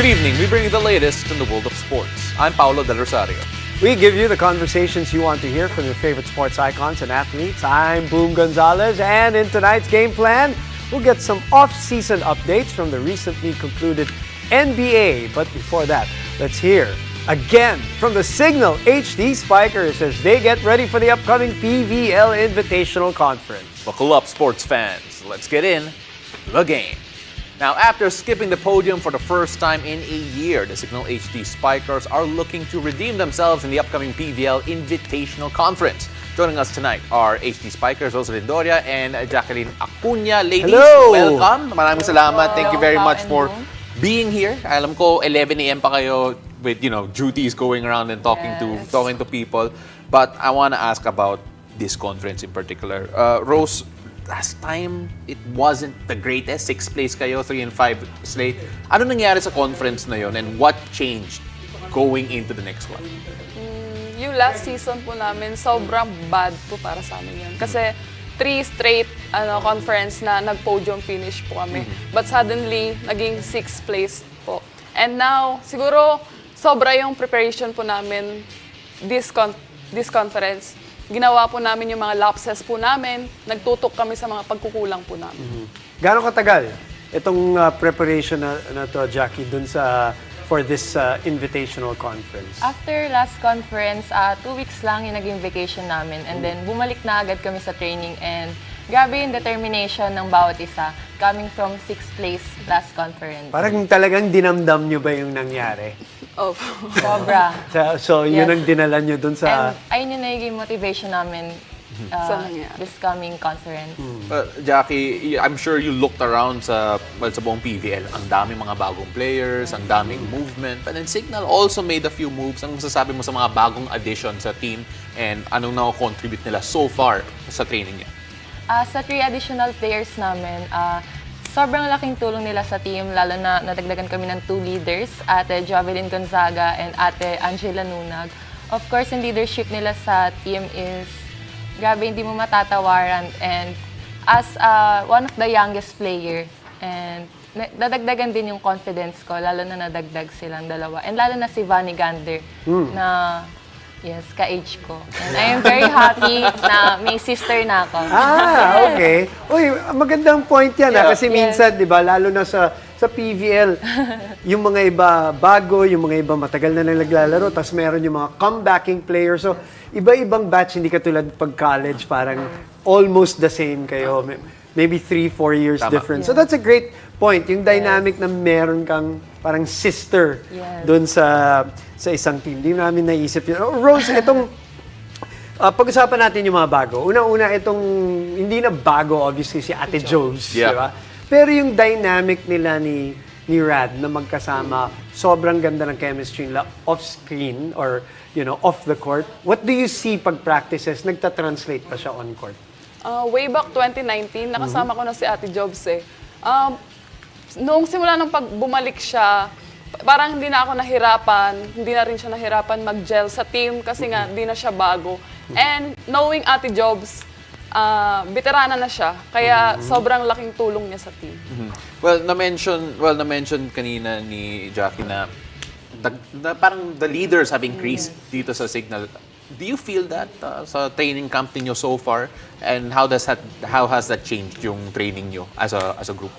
Good evening. We bring you the latest in the world of sports. I'm Paolo Del Rosario. We give you the conversations you want to hear from your favorite sports icons and athletes. I'm Boom Gonzalez, and in tonight's game plan, we'll get some off-season updates from the recently concluded NBA. But before that, let's hear again from the Cignal HD Spikers as they get ready for the upcoming PVL Invitational Conference. Buckle up, sports fans. Let's get in the game. Now, after skipping the podium for the first time in a year, the Cignal HD Spikers are looking to redeem themselves in the upcoming PVL Invitational Conference. Joining us tonight are HD Spikers, Rosalyn Doria and Jacqueline Acuña. Ladies, hello! Welcome. Maraming salamat. Thank you very much for being here. Alam ko, 11 a.m. pa kayo with, duties going around and talking to people. But I want to ask about this conference in particular. Rose, last time, it wasn't the greatest. 6th place kayo, 3 and 5 slate. Ano nangyari sa conference na yon and what changed going into the next one? Yung last season po namin, sobrang bad po para sa amin yun. Kasi 3 straight conference na nag-podium finish po kami. But suddenly, naging 6th place po. And now, siguro, sobra yung preparation po namin this conference. Ginawa po namin yung mga lapses po namin, nagtutok kami sa mga pagkukulang po namin. Gano'ng katagal itong preparation na to, Jackie, dun for this invitational conference? After last conference, 2 weeks lang yung naging vacation namin. And then bumalik na agad kami sa training. And grabe yung determination ng bawat isa coming from 6th place last conference. Parang talagang dinamdam nyo ba yung nangyari? Oh. Sobra. So yun ang dinala nyo dun sa... And ayun yung naging motivation namin this coming conference. Jackie, I'm sure you looked around sa buong PVL. Ang daming mga bagong players, ang daming movement. And then Cignal also made a few moves. Ang masasabi mo sa mga bagong addition sa team and anong na-contribute nila so far sa training niya? Sa 3 additional players namin, sobrang laking tulong nila sa team, lalo na nadagdagan kami ng 2 leaders, Ate Jovelyn Gonzaga and Ate Angela Nunag. Of course, yung leadership nila sa team is grabe, hindi mo matatawaran. And as one of the youngest player, and nadagdagan din yung confidence ko, lalo na nadagdag silang dalawa. And lalo na si Vanny Gander, na yes, ka-age ko. And I am very happy na may sister na ako. Okay. Uy, magandang point yan. Kasi minsan, di ba, lalo na sa PVL, yung mga iba bago, yung mga iba matagal na naglalaro, tapos meron yung mga comebacking players. So, iba-ibang batch, hindi katulad pag-college, parang almost the same kayo. Maybe 3-4 years difference. So, that's a great point. Yung dynamic na meron kang parang sister doon sa isang team. Di namin naisip yun. Rose, itong pag-usapan natin yung mga bago. Unang-una, itong hindi na bago, obviously, si Ate Joves. Di ba? Pero yung dynamic nila ni Rad na magkasama, sobrang ganda ng chemistry nila off-screen or, off the court. What do you see pag practices? Nagta-translate pa siya on court? Way back 2019, nakasama ko na si Ate Jobs eh. Noong simula ng bumalik siya, parang hindi na ako nahirapan, hindi na rin siya nahirapan mag-gel sa team kasi nga hindi na siya bago. And knowing Ate Jobs, veterana na siya, kaya sobrang laking tulong niya sa team. Well, na-mention kanina ni Jackie na parang the leaders have increased dito sa Cignal. Do you feel that sa training camp niyo so far, and how has that changed yung training niyo as a group?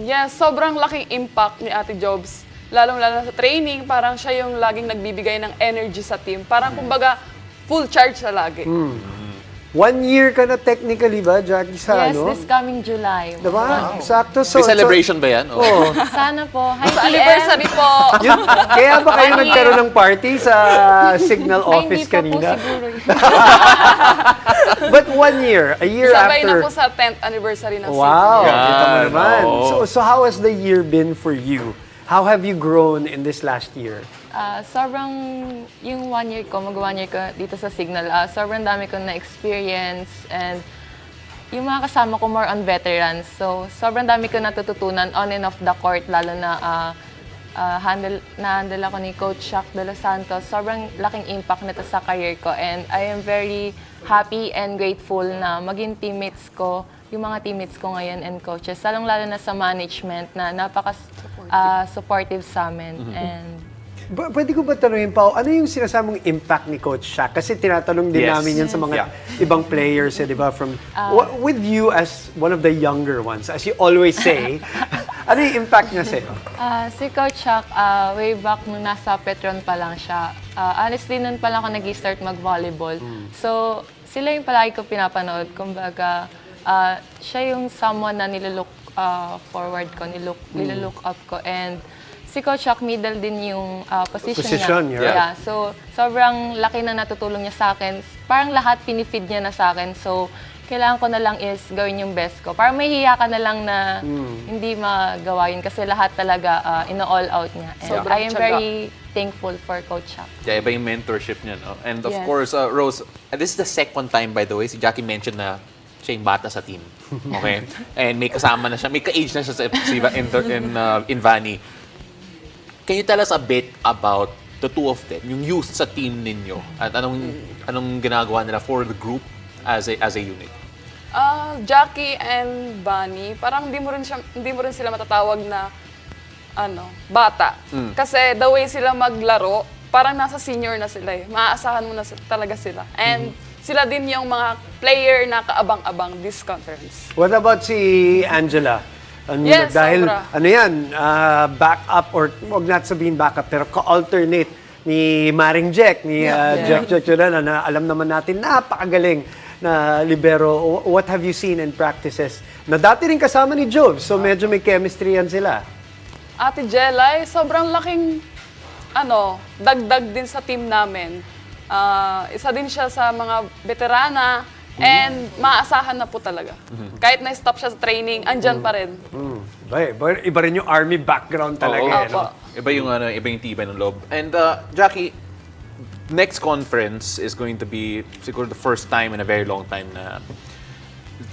Yes, sobrang laking impact ni Ate Jobs. Lalong-lalo sa training, parang siya yung laging nagbibigay ng energy sa team. Parang kumbaga, full charge siya lagi. 1 year ka na technically ba, Jackie, sa Yes, this coming July. Diba? Sakto. May celebration ba yan? Oo. Sana po. Hi, Sa anniversary po. Kaya ba kayo nagkaroon ng party sa Cignal office kanina? Ay, hindi pa po siguro. But 1 year, a year Sabay after... na po sa 10th anniversary ng Wow, Cignal. kita mo naman. Oo. So how has the year been for you? How have you grown in this last year? Sobrang, yung 1 year ko, mag-1 year ko dito sa Cignal, sobrang dami ko na-experience and yung mga kasama ko more on veterans. So, sobrang dami ko natututunan on and off the court, lalo na na-handle ako ni Coach Shaq de Los Santos. Sobrang laking impact nito sa career ko and I am very happy and grateful na maging teammates ko, yung mga teammates ko ngayon and coaches, lalong-lalo na sa management na napaka-supportive sa amin. And Pwede ko ba tanungin pa, ano yung sinasamong impact ni Coach Shaq? Kasi tinatanong din Yes. namin yan sa mga ibang players, di ba? With you as one of the younger ones, as you always say, ano yung impact niya sa'yo? si Coach Shaq, way back nung nasa Petron pa lang siya, honestly, nun pa lang ako nag-start mag-volleyball. So, sila yung palagi ko pinapanood. Kumbaga, siya yung someone na nililook forward ko, nililook up ko. And si Coach Shaq, middle din yung position niya. yeah. Yeah, so, sobrang laki na natutulong niya sa akin. Parang lahat pinifeed niya na sa akin. So, kailangan ko na lang is gawin yung best ko. Parang may hiya ka na lang na hindi magawa yun kasi lahat talaga ino-all out niya. And Sobrang I am tiyaga. very thankful for Coach Shaq. Yeah, iba yung mentorship niya, no? And of Yes. course, Rose, this is the second time, by the way, si Jackie mentioned na siya yung bata sa team. Okay? And may kasama na siya, may ka-age na siya in Vani. Can you tell us a bit about the two of them, yung youth sa team ninyo, at anong ginagawa nila for the group as a unit? Jackie and Bunny, parang hindi mo rin sila matatawag na bata. Kasi the way sila maglaro, parang nasa senior na sila eh. Maaasahan mo na talaga sila. And sila din yung mga player na kaabang-abang this conference. What about si Angela? Yes, dahil sobra. backup or wag natin sabihin backup pero ka-alternate ni Maring Jack, ni Jack Chachurana na alam naman natin napakagaling na libero. What have you seen in practices? Na dati rin kasama ni Jove, so medyo may chemistry yan sila. Ate Jelay, sobrang laking dagdag din sa team namin. Isa din siya sa mga veterana and maaasahan na po talaga. Kahit na-stop siya sa training, andyan pa rin. Iba rin yung army background talaga. Opo. Iba yung tibay ng loob. And Jackie, next conference is going to be siguro the first time in a very long time na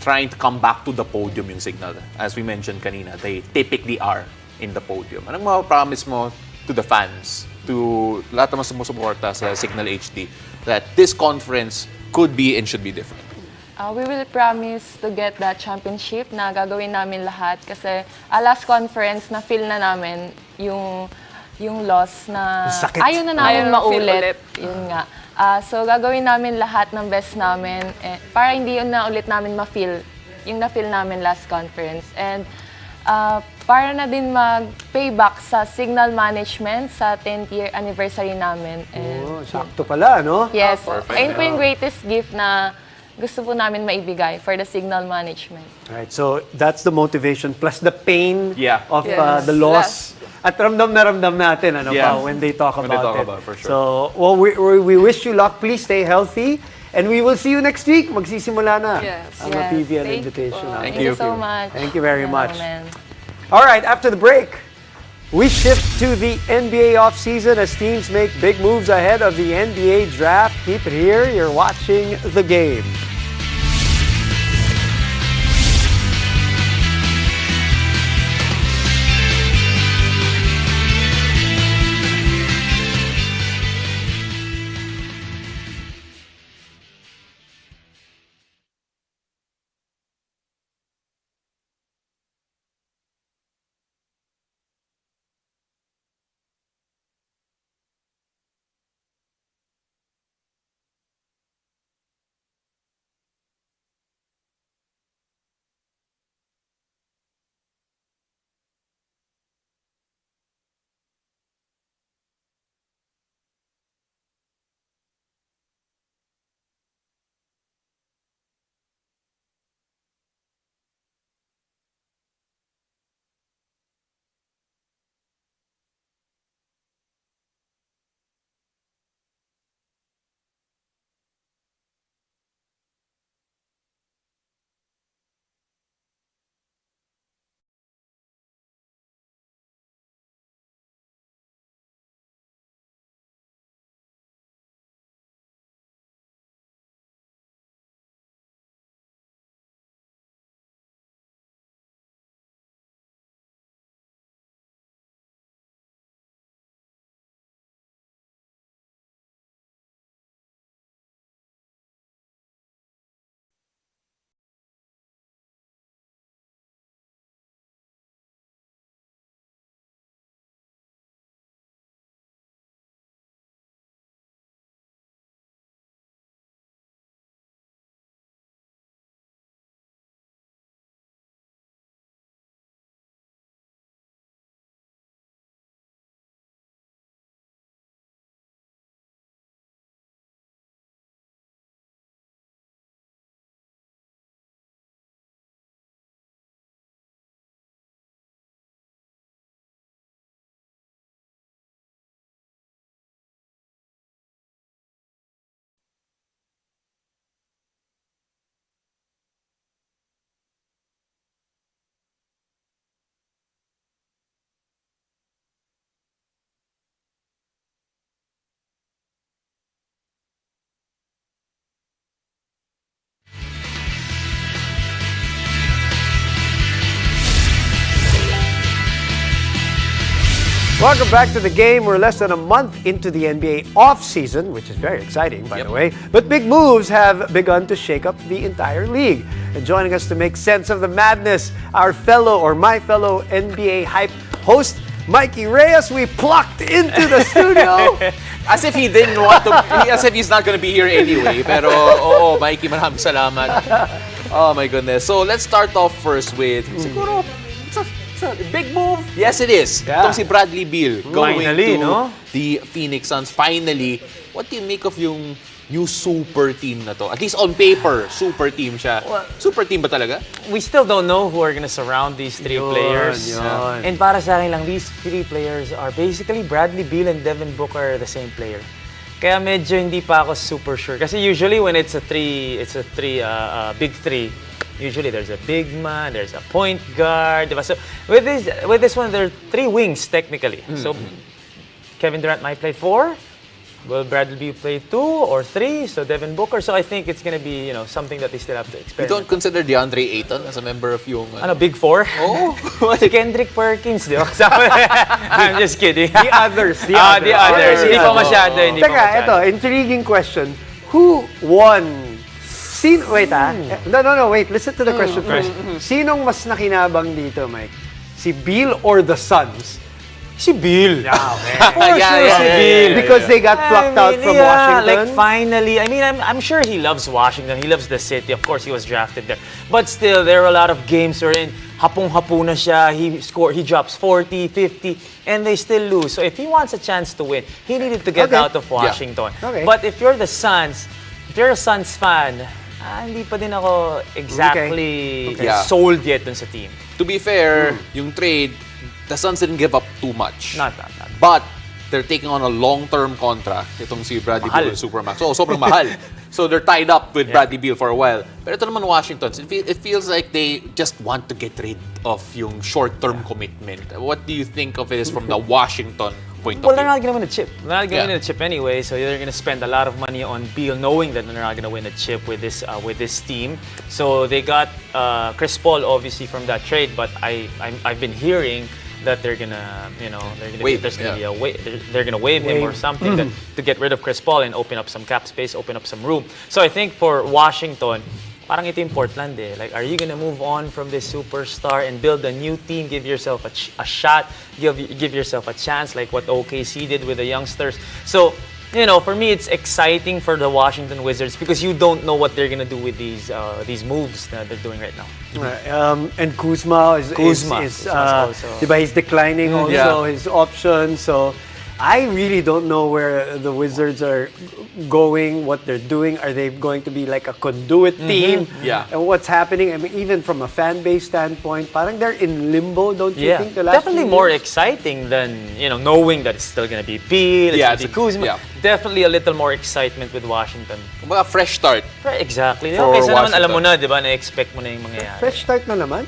trying to come back to the podium yung Cignal. As we mentioned kanina, they typically are in the podium. Anong ma-promise mo to the fans, to lahat naman sumusuporta sa Cignal HD, that this conference could be and should be different? We will promise to get that championship na gagawin namin lahat kasi last conference na feel na namin yung loss na Sakit. ayaw na namin Ayaw feel maulit. ulit. Yun nga. So gagawin namin lahat ng best namin para hindi yun na ulit namin ma-feel yung na-feel namin last conference. And para na din mag-payback sa Cignal management sa 10th year anniversary namin. And, Sakto pala, no? yes, perfect. ayun po yung greatest gift na gusto po namin maibigay for the Cignal management. Right, so that's the motivation plus the pain Yeah. of Yes. the loss. At ramdam na ramdam natin Yeah. when they talk When about they talk it. about it, for sure. So, we wish you luck. Please stay healthy. And we will see you next week. Magsisimula na Yes. ang Yes. PVL Thank you Invitational. po. Thank Thank you you. so much. Thank you very much. Gentlemen. All right, after the break, we shift to the NBA offseason as teams make big moves ahead of the NBA draft. Keep it here. You're watching The Game. Welcome back to the game. We're less than a month into the NBA off-season, which is very exciting, by the way. But big moves have begun to shake up the entire league. And joining us to make sense of the madness, our fellow, or my fellow NBA hype host, Mikey Reyes. We plucked into the studio. As if he didn't want to, as if he's not going to be here anyway. Pero, Mikey, maraming salamat. Oh my goodness. So, let's start off first with, siguro, it's a big move. Yes, it is. Yeah. Itong si Bradley Beal going Finally, to no? the Phoenix Suns. Finally, what do you make of yung new super team na to? At least on paper, super team siya. Super team ba talaga? We still don't know who are gonna surround these three players. yun. And para sa akin lang, these three players are basically Bradley Beal and Devin Booker are the same player. Kaya medyo hindi pa ako super sure. Kasi usually when it's a big three, usually there's a big man, there's a point guard, diba? So with this one, there are three wings technically. So Kevin Durant might play 4. Will Bradley Beal play 2 or 3? So Devin Booker. So I think it's gonna be something that they still have to You experiment. don't consider DeAndre Ayton as a member of yung... Big 4? Oh! Si Kendrick Perkins, di ba? I'm just kidding. The others. The others. Hindi pa masyado, hindi pa Teka, masyado. ito, intriguing question. Who won? Wait, No, wait. Listen to the question first. Sinong mas nakinabang dito, Mike? Si Beal or the Suns? Si Beal. For Yeah, sure, yeah, si yeah, Beal. yeah. Because they got plucked out from Washington? Like finally, I mean, I'm sure he loves Washington. He loves the city. Of course, he was drafted there. But still, there are a lot of games wherein hapong-hapo na siya. He drops 40, 50, and they still lose. So if he wants a chance to win, he needed to get out of Washington. Okay. But if you're the Suns, if you're a Suns fan, hindi pa din ako exactly Yeah. sold yet dun sa team. To be fair, yung trade, the Suns didn't give up too much. Not. But they're taking on a long-term contract. Itong si Bradley Mahal. Beal, Supermax. So, sobrang mahal. So, they're tied up with Bradley Beal for a while. Pero ito naman Washington, it feels like they just want to get rid of yung short-term commitment. What do you think of it from the Washington point Well, of they're view? not going to win a chip. They're not going to win a chip anyway, so they're going to spend a lot of money on Beal, knowing that they're not going to win a chip with this team. So they got Chris Paul obviously from that trade, but I've been hearing that they're gonna Waive, they're gonna waive him or something to get rid of Chris Paul and open up some cap space, open up some room. So I think for Washington, parang ito yung Portland eh. Like, are you gonna move on from this superstar and build a new team, give yourself a shot, give yourself a chance, like what OKC did with the youngsters? So, for me, it's exciting for the Washington Wizards because you don't know what they're gonna do with these moves that they're doing right now. And Kuzma is Kuzma's also. diba, he's declining also his option. So I really don't know where the Wizards are going, what they're doing. Are they going to be like a conduit team? Yeah. And what's happening? I mean, even from a fan base standpoint, parang they're in limbo, don't you think? The last Definitely few more years? exciting than knowing that it's still gonna be Beal, Yeah, it's gonna be Kuzma. yeah. Definitely a little more excitement with Washington. Kumbaga, fresh start. Exactly. For Kaysa naman Washington. alam mo na, di ba, na-expect mo na yung mangyayari. Fresh start na naman.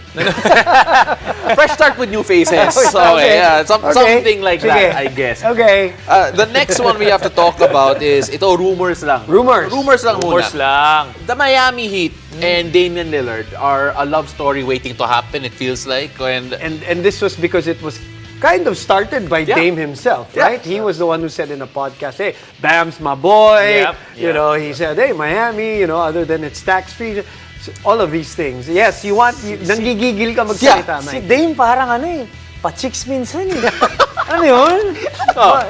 Fresh start with new faces. Okay, yeah. Something like that, I guess. Okay. The next one we have to talk about is, ito, rumors lang. Rumors. Rumors lang muna. Course lang. The Miami Heat and Damian Lillard are a love story waiting to happen, it feels like. And this was because it was kind of started by Dame himself, Yeah. right? He was the one who said in a podcast, hey, Bam's my boy. Yep. He said, hey, Miami, other than it's tax-free. So, all of these things. Yes, nanggigigil ka magsalita, Si Mike. Dame parang pa-chicks minsan eh. Ano yun?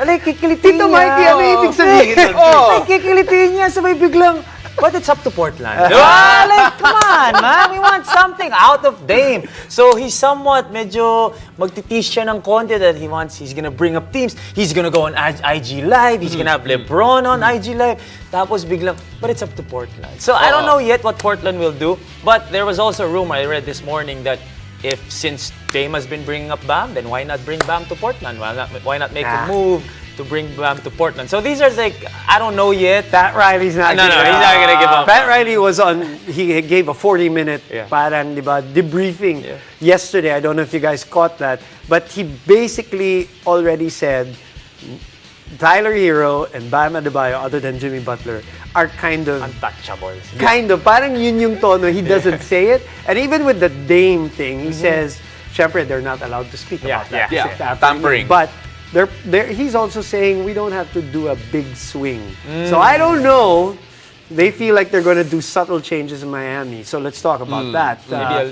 Like, kikilitin Tito niya. Mikey, ano ibig sabihin nun? Like, kikilitin niya, sabay biglang, but it's up to Portland. Like, come on, man. We want something out of Dame. So, he's somewhat medyo magtitiis siya ng konti that he's gonna bring up teams. He's gonna go on IG Live. He's gonna have LeBron on IG Live. Tapos biglang, but it's up to Portland. So, I don't know yet what Portland will do. But there was also a rumor I read this morning that since Dame has been bringing up Bam, then why not bring Bam to Portland? Why not make a move to bring Bam to Portland? So these are I don't know yet. Pat Riley's not No, gonna- he's not gonna give up. Pat Riley was he gave a 40-minute parang, di ba, debriefing yesterday. I don't know if you guys caught that. But he basically already said Tyler Hero and Bam Adebayo, other than Jimmy Butler, are kind of Untouchables. parang yun yung tono. He doesn't say it. And even with the Dame thing, he says, syempre, they're not allowed to speak about that. Yeah. It's after Tampering. But he's also saying we don't have to do a big swing. So I don't know. They feel like they're going to do subtle changes in Miami. So let's talk about that.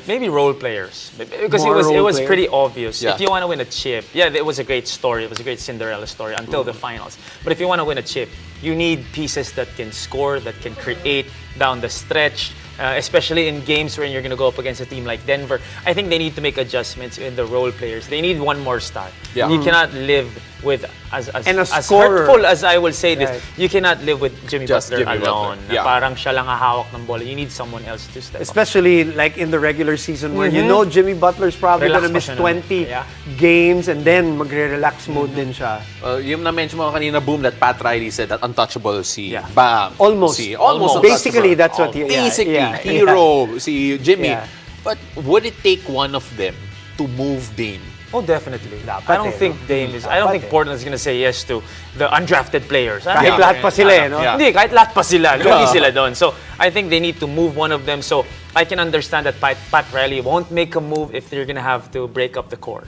Maybe role players, because More it role was players. pretty obvious. Yeah. If you want to win a chip, it was a great story. It was a great Cinderella story until the finals. But if you want to win a chip, you need pieces that can score, that can create down the stretch. Especially in games when you're going to go up against a team like Denver, I think they need to make adjustments in the role players. They need one more star. Yeah. You cannot live with, as And a scorer. hurtful as I will say this, Right. you cannot live with Jimmy Just Butler Jimmy alone. Butler. Na Yeah. parang siya lang hahawak ng bola. You need someone else to step up. Especially like in the regular season where you know Jimmy Butler's probably Relax going to pa miss siya naman. 20 Yeah. games and then magre-relax mode din siya. Yung na-mention mo kanina, Boom, that Pat Riley said that untouchable si Yeah. Bam. Almost. Si, Almost. Basically, untouchable. that's what he... yeah, Basically, yeah, hero, si Jimmy. Yeah. But would it take one of them to move Dame? Oh, definitely. Dapat I don't eh, think no? Dame is. I don't Dapat think eh. Portland's gonna say yes to the undrafted players. Kahit lahat pa sila eh, no? Yeah. Hindi, kahit lahat pa sila. Lugi sila doon. So, I think they need to move one of them. So, I can understand that Pat Riley won't make a move if they're gonna have to break up the core.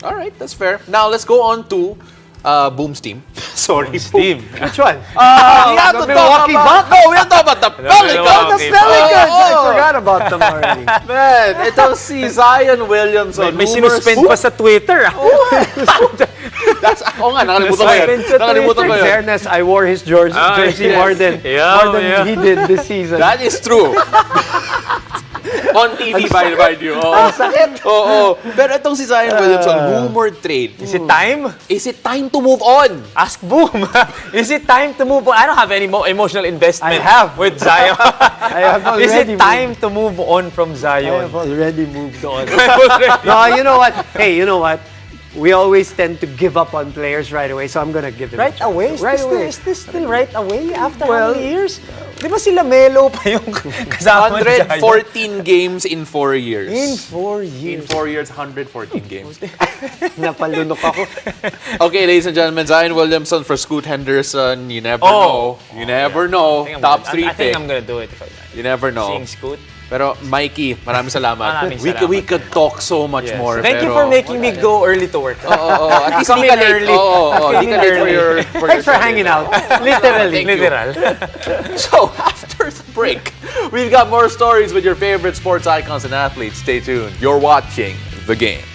All right, that's fair. Now, let's go on to Boom's team. Sorry, Boom's team. Which one? we have the to talk Milwaukee about... No, we have to talk about the Pelicans. Milwaukee The Pelicans! I Oh. forgot about them already. Man, ito si Zion Williamson. May Rumors- sinuspend pa sa Twitter. That's, nga, nakalimutan ko yun. Suspend sa Nakalimutan ko In yun. fairness, I wore his jersey yes. more than Yeah. he did this season. That is true. On TV, by you. Oo. Oo. Pero itong si Zion Williamson, rumored trade. Is it time? Is it time to move on? Ask Boom. Is it time to move on? I don't have any emotional investment I have. with Zion. I have already Is it moved. time to move on from I Zion? have already moved on. No, you know what? Hey, you know what? We always tend to give up on players right away, so I'm gonna give them Right a chance. away? Right away. Is this still right away after Well, how many years? Di ba sila Melo pa yung kasama ni Zion? 114 games in 4 years. In 4 In years. 4 years, 114 games. Napalunok ako. Okay, ladies and gentlemen, Zion Williamson for Scoot Henderson. You never Oh. know. You never know. Top 3 I think pick. I'm gonna do it if I You never know. Seeing Scoot. Pero Mikey, maraming salamat. Maraming We salamat. could talk so much Yes. more. Thank you pero- for making me go early to work. Oo, at least Come di ka in late. early. Oo, di ka late for your... Thanks for hanging out. Literally. Thank you. Literal. So, after the break, we've got more stories with your favorite sports icons and athletes. Stay tuned. You're watching The Game.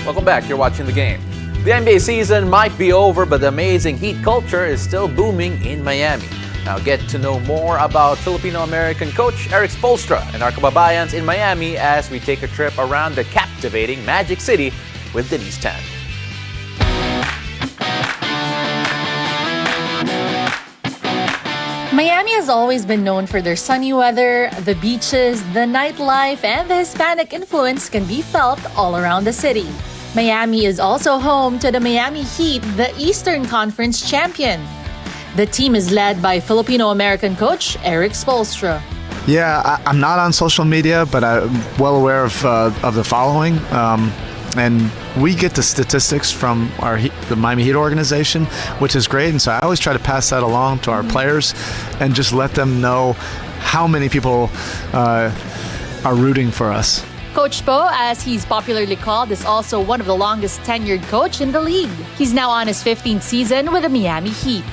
Welcome back. You're watching The Game. The NBA season might be over, but the amazing Heat culture is still booming in Miami. Now get to know more about Filipino-American coach Eric Spoelstra and our kababayans in Miami as we take a trip around the captivating Magic City with Denise Tan. Miami has always been known for their sunny weather, the beaches, the nightlife, and the Hispanic influence can be felt all around the city. Miami is also home to the Miami Heat, the Eastern Conference champion. The team is led by Filipino-American coach Eric Spoelstra. Yeah, I'm not on social media, but I'm well aware of the following. And we get the statistics from the Miami Heat organization, which is great. And so I always try to pass that along to our players and just let them know how many people are rooting for us. Coach Spo, as he's popularly called, is also one of the longest tenured coach in the league. He's now on his 15th season with the Miami Heat.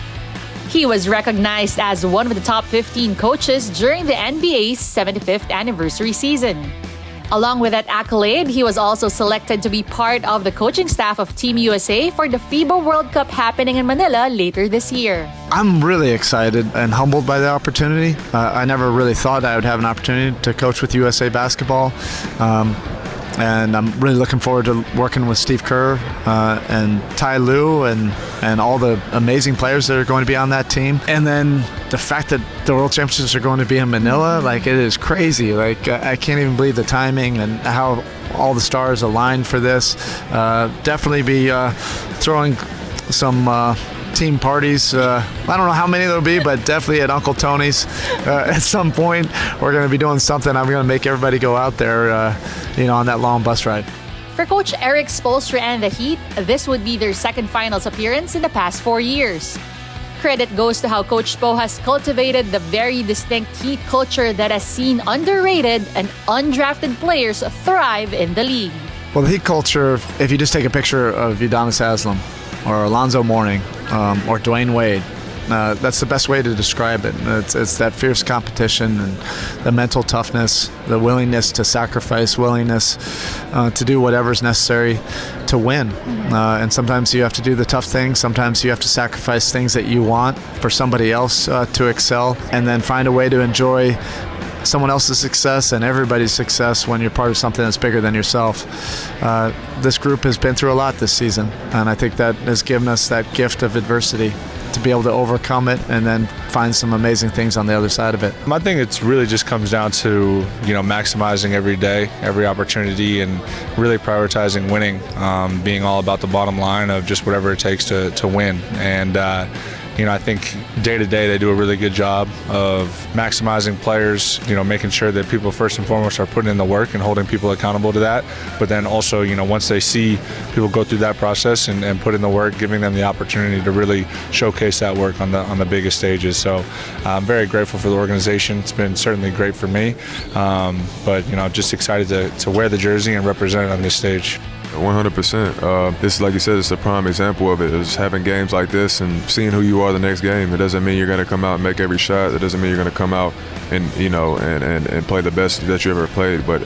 He was recognized as one of the top 15 coaches during the NBA's 75th anniversary season. Along with that accolade, he was also selected to be part of the coaching staff of Team USA for the FIBA World Cup happening in Manila later this year. I'm really excited and humbled by the opportunity. I never really thought I would have an opportunity to coach with USA Basketball. And I'm really looking forward to working with Steve Kerr and Ty Lue and all the amazing players that are going to be on that team. And then the fact that the World Championships are going to be in Manila, like, it is crazy. Like, I can't even believe the timing and how all the stars aligned for this. Definitely be throwing some team parties. I don't know how many there'll be, but definitely at Uncle Tony's at some point. We're going to be doing something. I'm going to make everybody go out there, on that long bus ride. For Coach Eric Spoelstra and the Heat, this would be their second finals appearance in the past 4 years. Credit goes to how Coach Spo has cultivated the very distinct Heat culture that has seen underrated and undrafted players thrive in the league. Well, the Heat culture, if you just take a picture of Udonis Haslem or Alonzo Mourning or Dwayne Wade, that's the best way to describe it. It's that fierce competition and the mental toughness, the willingness to sacrifice, willingness to do whatever's necessary to win. And sometimes you have to do the tough things. Sometimes you have to sacrifice things that you want for somebody else to excel, and then find a way to enjoy someone else's success and everybody's success when you're part of something that's bigger than yourself. This group has been through a lot this season, and I think that has given us that gift of adversity to be able to overcome it and then find some amazing things on the other side of it. I think it's really just comes down to, maximizing every day, every opportunity, and really prioritizing winning, being all about the bottom line of just whatever it takes to win. And I think day to day they do a really good job of maximizing players, making sure that people first and foremost are putting in the work and holding people accountable to that. But then also, once they see people go through that process and put in the work, giving them the opportunity to really showcase that work on the biggest stages. So I'm very grateful for the organization. It's been certainly great for me. But just excited to wear the jersey and represent it on this stage. 100%. This, like you said, it's a prime example of it. Is having games like this and seeing who you are the next game. It doesn't mean you're going to come out and make every shot. It doesn't mean you're going to come out and and play the best that you ever played. But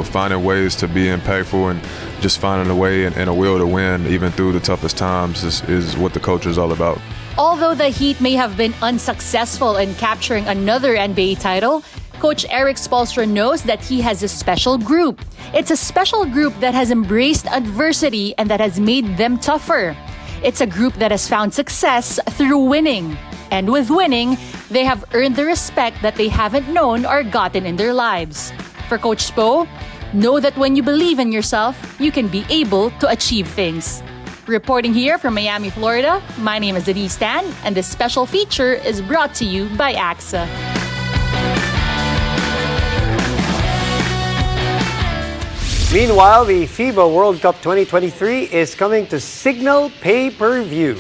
finding ways to be impactful and just finding a way and a will to win even through the toughest times is what the culture is all about. Although the Heat may have been unsuccessful in capturing another NBA title, Coach Eric Spoelstra knows that he has a special group. It's a special group that has embraced adversity and that has made them tougher. It's a group that has found success through winning. And with winning, they have earned the respect that they haven't known or gotten in their lives. For Coach Spo, know that when you believe in yourself, you can be able to achieve things. Reporting here from Miami, Florida, my name is Denise Tan, and this special feature is brought to you by AXA. Meanwhile, the FIBA World Cup 2023 is coming to Cignal pay-per-view.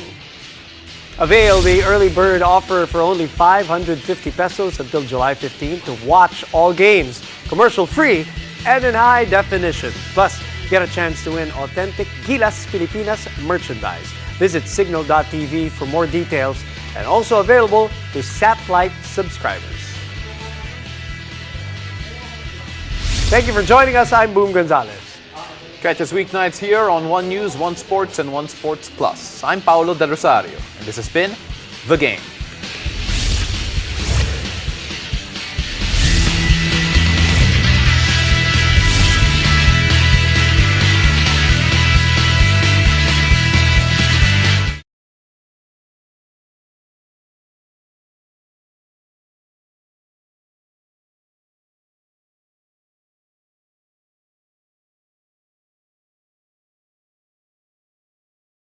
Avail the early bird offer for only 550 pesos until July 15 to watch all games, commercial-free and in high definition. Plus, get a chance to win authentic Gilas Pilipinas merchandise. Visit cignal.tv for more details, and also available to satellite subscribers. Thank you for joining us. I'm Boom Gonzalez. Catch us weeknights here on One News, One Sports, and One Sports Plus. I'm Paolo Del Rosario, and this has been The Game.